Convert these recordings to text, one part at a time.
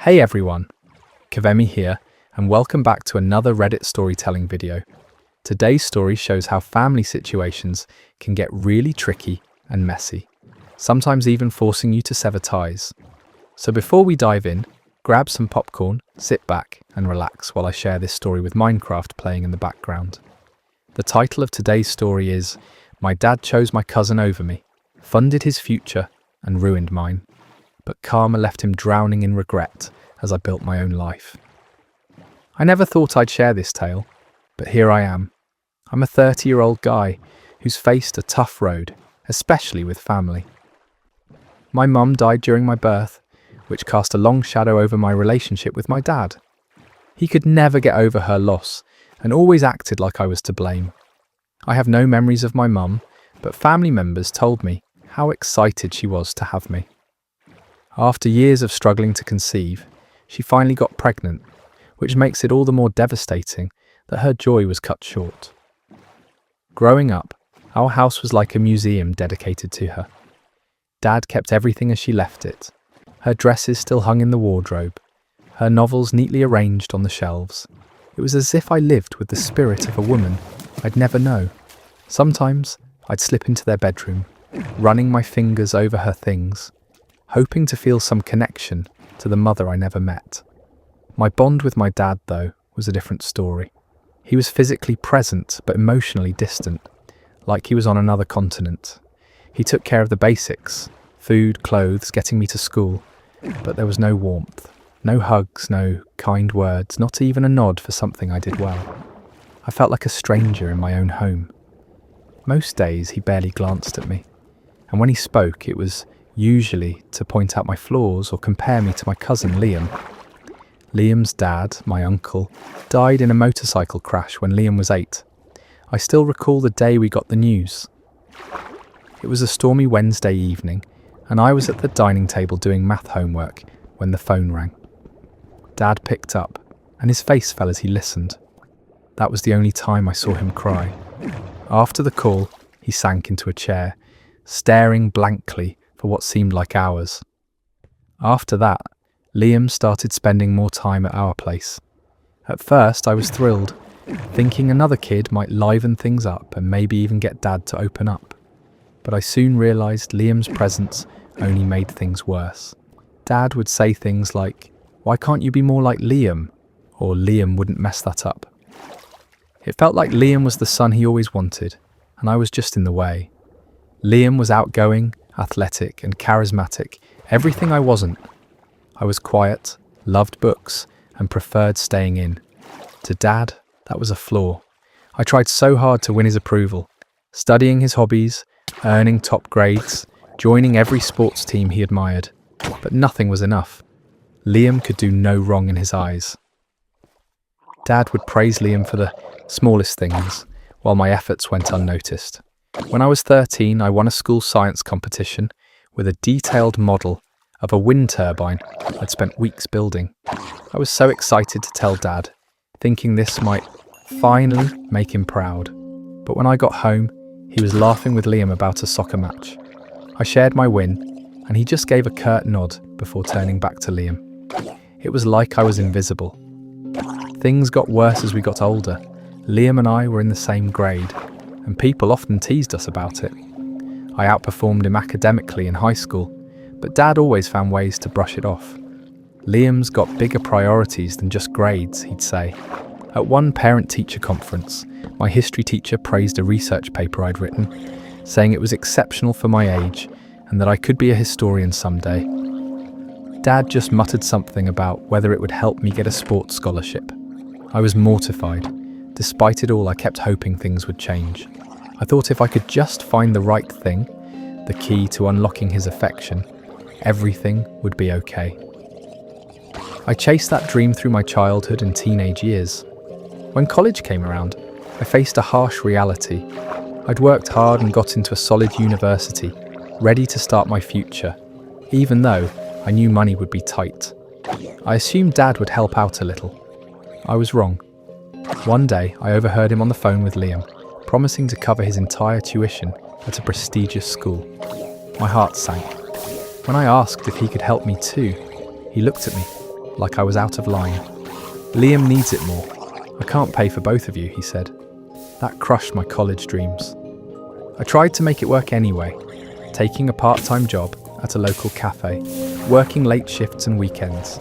Hey everyone, Kavemi here, and welcome back to another Reddit storytelling video. Today's story shows how family situations can get really tricky and messy, sometimes even forcing you to sever ties. So before we dive in, grab some popcorn, sit back and relax while I share this story with Minecraft playing in the background. The title of today's story is My Dad Chose My Cousin Over Me, Funded His Future and Ruined Mine. But karma left him drowning in regret as I built my own life. I never thought I'd share this tale, but here I am. I'm a 30-year-old guy who's faced a tough road, especially with family. My mum died during my birth, which cast a long shadow over my relationship with my dad. He could never get over her loss and always acted like I was to blame. I have no memories of my mum, but family members told me how excited she was to have me. After years of struggling to conceive, she finally got pregnant, which makes it all the more devastating that her joy was cut short. Growing up, our house was like a museum dedicated to her. Dad kept everything as she left it. Her dresses still hung in the wardrobe, her novels neatly arranged on the shelves. It was as if I lived with the spirit of a woman I'd never know. Sometimes I'd slip into their bedroom, running my fingers over her things, hoping to feel some connection to the mother I never met. My bond with my dad, though, was a different story. He was physically present but emotionally distant, like he was on another continent. He took care of the basics, food, clothes, getting me to school, but there was no warmth, no hugs, no kind words, not even a nod for something I did well. I felt like a stranger in my own home. Most days he barely glanced at me, and when he spoke it was usually to point out my flaws or compare me to my cousin Liam. Liam's dad, my uncle, died in a motorcycle crash when Liam was 8. I still recall the day we got the news. It was a stormy Wednesday evening, and I was at the dining table doing math homework when the phone rang. Dad picked up, and his face fell as he listened. That was the only time I saw him cry. After the call, he sank into a chair, staring blankly for what seemed like hours. After that, Liam started spending more time at our place. At first, I was thrilled, thinking another kid might liven things up and maybe even get Dad to open up. But I soon realised Liam's presence only made things worse. Dad would say things like, "Why can't you be more like Liam?" or "Liam wouldn't mess that up." It felt like Liam was the son he always wanted, and I was just in the way. Liam was outgoing, athletic and charismatic, everything I wasn't. I was quiet, loved books, and preferred staying in. To Dad, that was a flaw. I tried so hard to win his approval, studying his hobbies, earning top grades, joining every sports team he admired, but nothing was enough. Liam could do no wrong in his eyes. Dad would praise Liam for the smallest things, while my efforts went unnoticed. When I was 13, I won a school science competition with a detailed model of a wind turbine I'd spent weeks building. I was so excited to tell Dad, thinking this might finally make him proud. But when I got home, he was laughing with Liam about a soccer match. I shared my win, and he just gave a curt nod before turning back to Liam. It was like I was invisible. Things got worse as we got older. Liam and I were in the same grade, and people often teased us about it. I outperformed him academically in high school, but Dad always found ways to brush it off. Liam's got bigger priorities than just grades, he'd say. At one parent-teacher conference, my history teacher praised a research paper I'd written, saying it was exceptional for my age and that I could be a historian someday. Dad just muttered something about whether it would help me get a sports scholarship. I was mortified. Despite it all, I kept hoping things would change. I thought if I could just find the right thing, the key to unlocking his affection, everything would be okay. I chased that dream through my childhood and teenage years. When college came around, I faced a harsh reality. I'd worked hard and got into a solid university, ready to start my future, even though I knew money would be tight. I assumed Dad would help out a little. I was wrong. One day, I overheard him on the phone with Liam, promising to cover his entire tuition at a prestigious school. My heart sank. When I asked if he could help me too, he looked at me, like I was out of line. "Liam needs it more. I can't pay for both of you," he said. That crushed my college dreams. I tried to make it work anyway, taking a part-time job at a local cafe, working late shifts and weekends.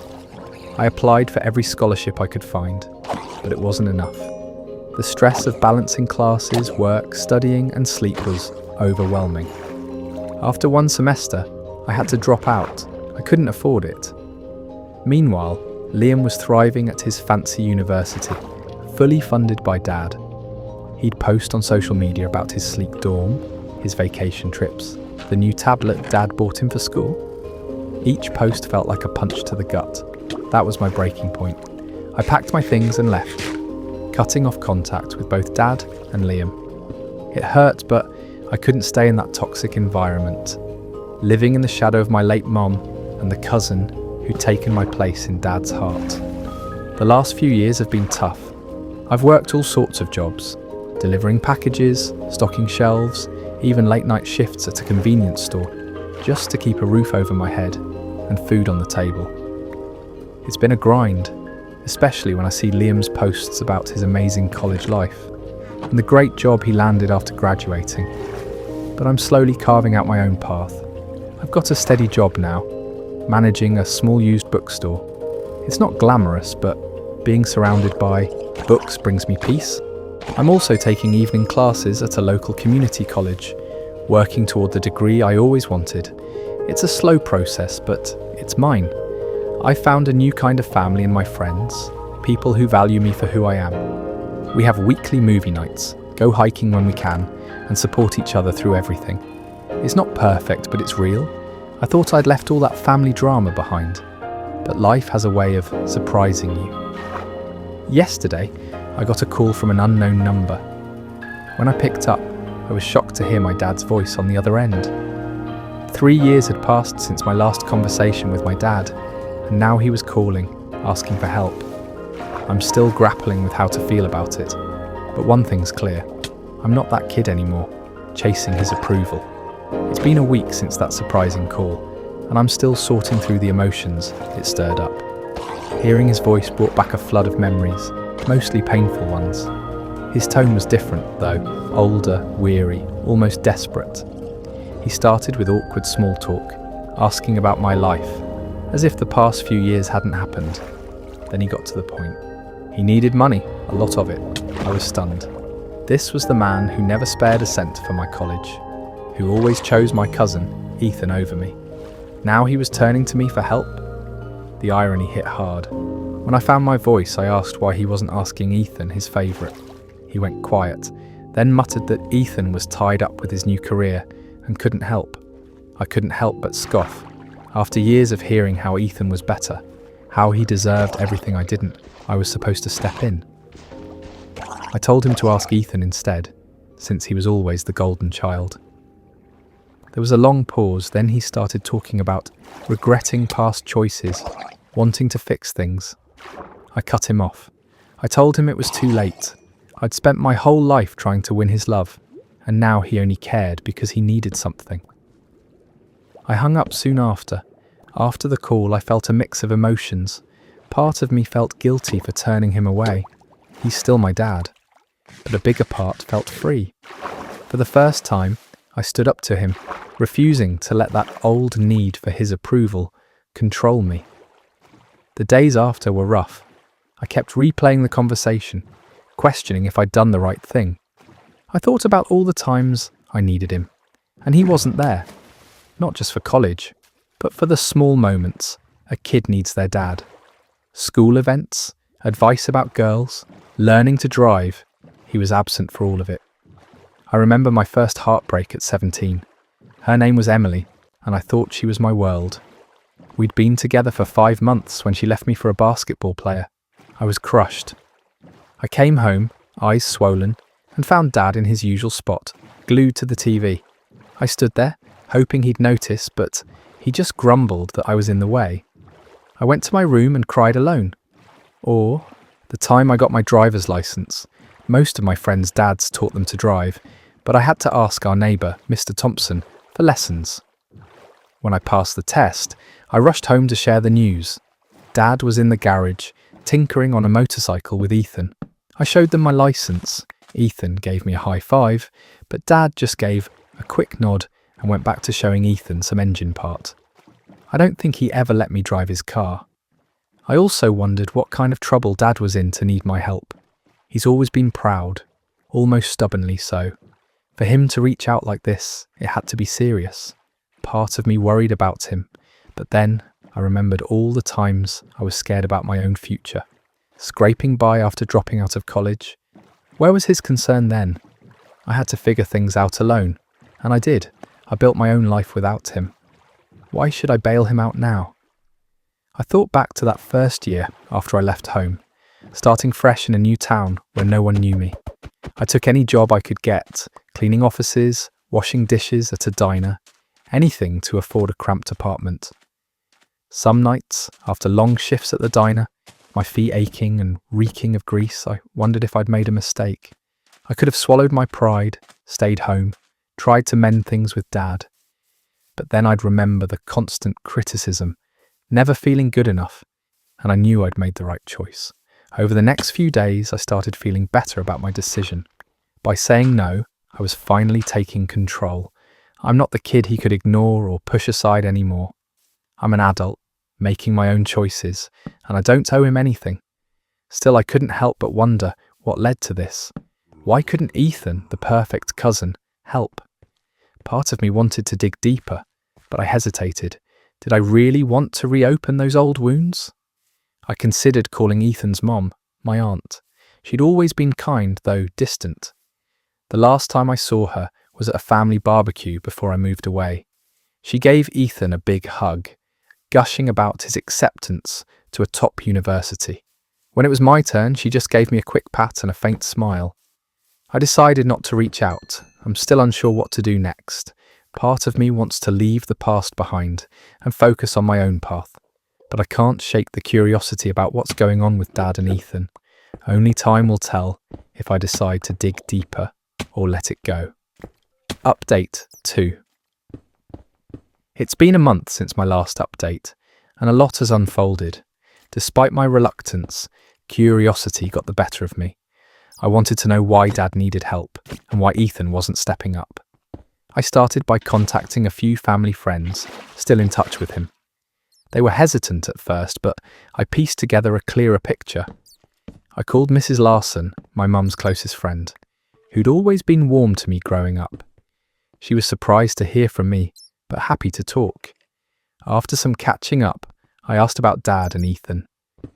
I applied for every scholarship I could find, but it wasn't enough. The stress of balancing classes, work, studying and sleep was overwhelming. After one semester, I had to drop out. I couldn't afford it. Meanwhile, Liam was thriving at his fancy university, fully funded by Dad. He'd post on social media about his sleek dorm, his vacation trips, the new tablet Dad bought him for school. Each post felt like a punch to the gut. That was my breaking point. I packed my things and left, cutting off contact with both Dad and Liam. It hurt, but I couldn't stay in that toxic environment, living in the shadow of my late mom and the cousin who'd taken my place in Dad's heart. The last few years have been tough. I've worked all sorts of jobs, delivering packages, stocking shelves, even late night shifts at a convenience store, just to keep a roof over my head and food on the table. It's been a grind, especially when I see Liam's posts about his amazing college life and the great job he landed after graduating. But I'm slowly carving out my own path. I've got a steady job now, managing a small used bookstore. It's not glamorous, but being surrounded by books brings me peace. I'm also taking evening classes at a local community college, working toward the degree I always wanted. It's a slow process, but it's mine. I found a new kind of family in my friends, people who value me for who I am. We have weekly movie nights, go hiking when we can, and support each other through everything. It's not perfect, but it's real. I thought I'd left all that family drama behind, but life has a way of surprising you. Yesterday, I got a call from an unknown number. When I picked up, I was shocked to hear my dad's voice on the other end. 3 years had passed since my last conversation with my dad, and now he was calling, asking for help. I'm still grappling with how to feel about it, but one thing's clear. I'm not that kid anymore, chasing his approval. It's been a week since that surprising call, and I'm still sorting through the emotions it stirred up. Hearing his voice brought back a flood of memories, mostly painful ones. His tone was different, though, older, weary, almost desperate. He started with awkward small talk, asking about my life, as if the past few years hadn't happened. Then he got to the point. He needed money, a lot of it. I was stunned. This was the man who never spared a cent for my college, who always chose my cousin, Ethan, over me. Now he was turning to me for help. The irony hit hard. When I found my voice, I asked why he wasn't asking Ethan, his favourite. He went quiet, then muttered that Ethan was tied up with his new career and couldn't help. I couldn't help but scoff. After years of hearing how Ethan was better, how he deserved everything I didn't, I was supposed to step in. I told him to ask Ethan instead, since he was always the golden child. There was a long pause, then he started talking about regretting past choices, wanting to fix things. I cut him off. I told him it was too late. I'd spent my whole life trying to win his love, and now he only cared because he needed something. I hung up soon after. After the call, I felt a mix of emotions. Part of me felt guilty for turning him away. He's still my dad. But a bigger part felt free. For the first time, I stood up to him, refusing to let that old need for his approval control me. The days after were rough. I kept replaying the conversation, questioning if I'd done the right thing. I thought about all the times I needed him, and he wasn't there. Not just for college, but for the small moments a kid needs their dad. School events, advice about girls, learning to drive. He was absent for all of it. I remember my first heartbreak at 17. Her name was Emily, and I thought she was my world. We'd been together for 5 months when she left me for a basketball player. I was crushed. I came home, eyes swollen, and found Dad in his usual spot, glued to the TV. I stood there, hoping he'd notice, but he just grumbled that I was in the way. I went to my room and cried alone. Or, the time I got my driver's license, most of my friends' dads taught them to drive, but I had to ask our neighbour, Mr. Thompson, for lessons. When I passed the test, I rushed home to share the news. Dad was in the garage, tinkering on a motorcycle with Ethan. I showed them my license. Ethan gave me a high five, but Dad just gave a quick nod and went back to showing Ethan some engine part. I don't think he ever let me drive his car. I also wondered what kind of trouble Dad was in to need my help. He's always been proud, almost stubbornly so. For him to reach out like this, it had to be serious. Part of me worried about him, but then I remembered all the times I was scared about my own future. Scraping by after dropping out of college. Where was his concern then? I had to figure things out alone, and I did. I built my own life without him. Why should I bail him out now? I thought back to that first year after I left home, starting fresh in a new town where no one knew me. I took any job I could get, cleaning offices, washing dishes at a diner, anything to afford a cramped apartment. Some nights, after long shifts at the diner, my feet aching and reeking of grease, I wondered if I'd made a mistake. I could have swallowed my pride, stayed home, tried to mend things with Dad. But then I'd remember the constant criticism, never feeling good enough, and I knew I'd made the right choice. Over the next few days, I started feeling better about my decision. By saying no, I was finally taking control. I'm not the kid he could ignore or push aside anymore. I'm an adult, making my own choices, and I don't owe him anything. Still, I couldn't help but wonder what led to this. Why couldn't Ethan, the perfect cousin, help? Part of me wanted to dig deeper, but I hesitated. Did I really want to reopen those old wounds? I considered calling Ethan's mom, my aunt. She'd always been kind, though distant. The last time I saw her was at a family barbecue before I moved away. She gave Ethan a big hug, gushing about his acceptance to a top university. When it was my turn, she just gave me a quick pat and a faint smile. I decided not to reach out. I'm still unsure what to do next. Part of me wants to leave the past behind and focus on my own path. But I can't shake the curiosity about what's going on with Dad and Ethan. Only time will tell if I decide to dig deeper or let it go. Update 2. It's been a month since my last update, and a lot has unfolded. Despite my reluctance, curiosity got the better of me. I wanted to know why Dad needed help and why Ethan wasn't stepping up. I started by contacting a few family friends still in touch with him. They were hesitant at first, but I pieced together a clearer picture. I called Mrs. Larson, my mum's closest friend, who'd always been warm to me growing up. She was surprised to hear from me, but happy to talk. After some catching up, I asked about Dad and Ethan.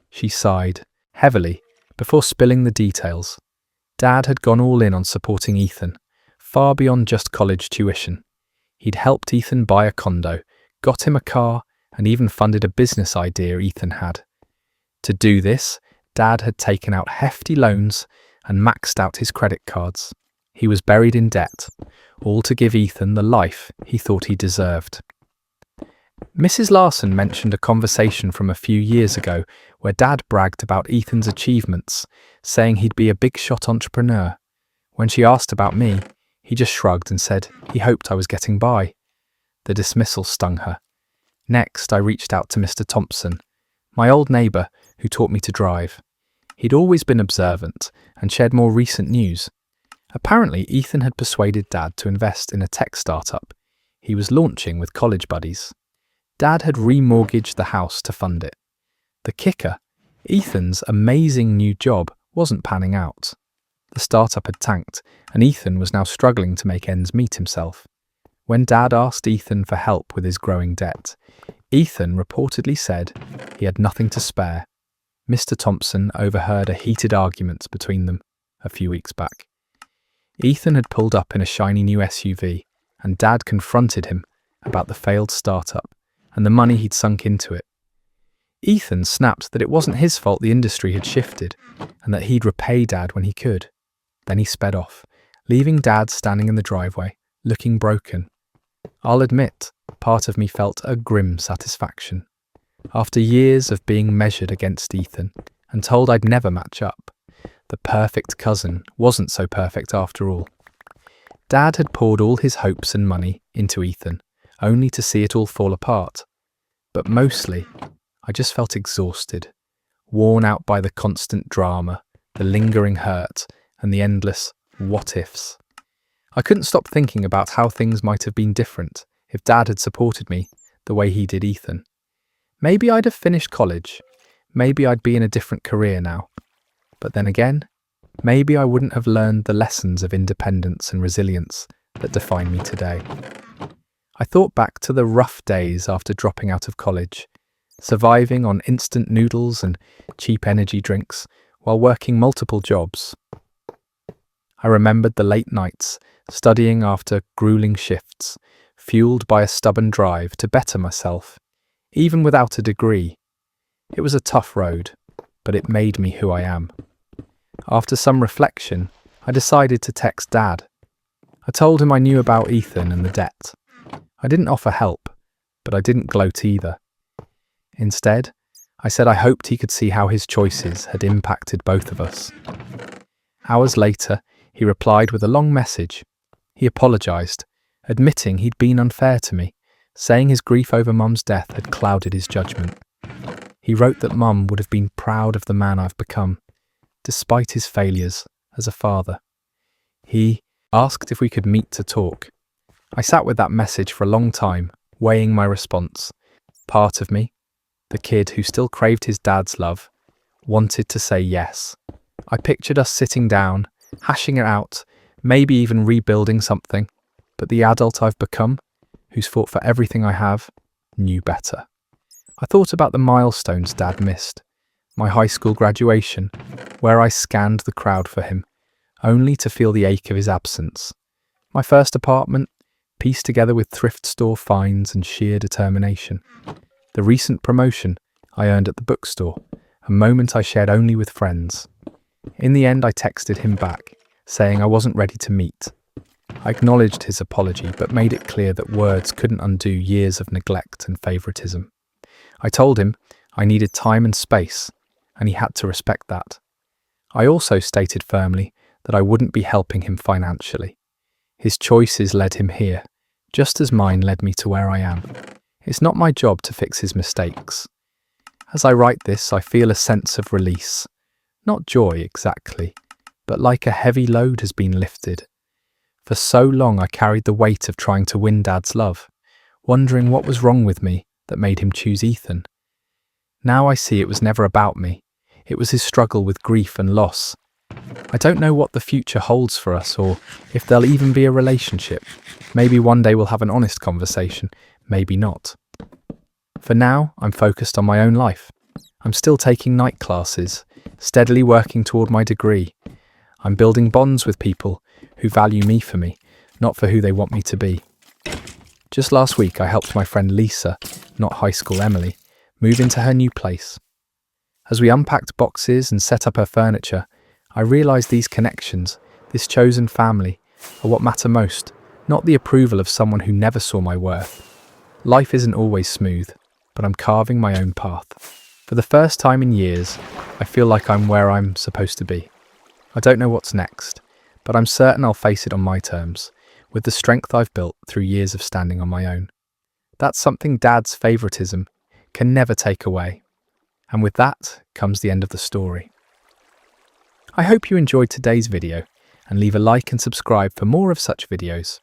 She sighed, heavily, before spilling the details. Dad had gone all in on supporting Ethan, far beyond just college tuition. He'd helped Ethan buy a condo, got him a car, and even funded a business idea Ethan had. To do this, Dad had taken out hefty loans and maxed out his credit cards. He was buried in debt, all to give Ethan the life he thought he deserved. Mrs. Larson mentioned a conversation from a few years ago where Dad bragged about Ethan's achievements, saying he'd be a big-shot entrepreneur. When she asked about me, he just shrugged and said he hoped I was getting by. The dismissal stung her. Next, I reached out to Mr. Thompson, my old neighbour who taught me to drive. He'd always been observant and shared more recent news. Apparently, Ethan had persuaded Dad to invest in a tech startup he was launching with college buddies. Dad had remortgaged the house to fund it. The kicker, Ethan's amazing new job wasn't panning out. The startup had tanked, and Ethan was now struggling to make ends meet himself. When Dad asked Ethan for help with his growing debt, Ethan reportedly said he had nothing to spare. Mr. Thompson overheard a heated argument between them a few weeks back. Ethan had pulled up in a shiny new SUV, and Dad confronted him about the failed startup and the money he'd sunk into it. Ethan snapped that it wasn't his fault the industry had shifted, and that he'd repay Dad when he could. Then he sped off, leaving Dad standing in the driveway, looking broken. I'll admit, part of me felt a grim satisfaction. After years of being measured against Ethan and told I'd never match up, the perfect cousin wasn't so perfect after all. Dad had poured all his hopes and money into Ethan, only to see it all fall apart. But mostly, I just felt exhausted, worn out by the constant drama, the lingering hurt, and the endless what-ifs. I couldn't stop thinking about how things might have been different if Dad had supported me the way he did Ethan. Maybe I'd have finished college. Maybe I'd be in a different career now. But then again, maybe I wouldn't have learned the lessons of independence and resilience that define me today. I thought back to the rough days after dropping out of college, surviving on instant noodles and cheap energy drinks while working multiple jobs. I remembered the late nights, studying after grueling shifts, fueled by a stubborn drive to better myself, even without a degree. It was a tough road, but it made me who I am. After some reflection, I decided to text Dad. I told him I knew about Ethan and the debt. I didn't offer help, but I didn't gloat either. Instead, I said I hoped he could see how his choices had impacted both of us. Hours later, he replied with a long message. He apologised, admitting he'd been unfair to me, saying his grief over Mum's death had clouded his judgment. He wrote that Mum would have been proud of the man I've become, despite his failures as a father. He asked if we could meet to talk. I sat with that message for a long time, weighing my response. Part of me, the kid who still craved his dad's love, wanted to say yes. I pictured us sitting down, hashing it out, maybe even rebuilding something, but the adult I've become, who's fought for everything I have, knew better. I thought about the milestones Dad missed. My high school graduation, where I scanned the crowd for him, only to feel the ache of his absence. My first apartment, pieced together with thrift store finds and sheer determination. The recent promotion I earned at the bookstore, a moment I shared only with friends. In the end, I texted him back, saying I wasn't ready to meet. I acknowledged his apology, but made it clear that words couldn't undo years of neglect and favouritism. I told him I needed time and space, and he had to respect that. I also stated firmly that I wouldn't be helping him financially. His choices led him here, just as mine led me to where I am. It's not my job to fix his mistakes. As I write this, I feel a sense of release. Not joy exactly, but like a heavy load has been lifted. For so long I carried the weight of trying to win Dad's love, wondering what was wrong with me that made him choose Ethan. Now I see it was never about me. It was his struggle with grief and loss. I don't know what the future holds for us or if there'll even be a relationship. Maybe one day we'll have an honest conversation, maybe not. For now, I'm focused on my own life. I'm still taking night classes, steadily working toward my degree. I'm building bonds with people who value me for me, not for who they want me to be. Just last week, I helped my friend Lisa, not high school Emily, move into her new place. As we unpacked boxes and set up her furniture, I realised these connections, this chosen family, are what matter most, not the approval of someone who never saw my worth. Life isn't always smooth, but I'm carving my own path. For the first time in years, I feel like I'm where I'm supposed to be. I don't know what's next, but I'm certain I'll face it on my terms, with the strength I've built through years of standing on my own. That's something Dad's favouritism can never take away. And with that comes the end of the story. I hope you enjoyed today's video and leave a like and subscribe for more of such videos.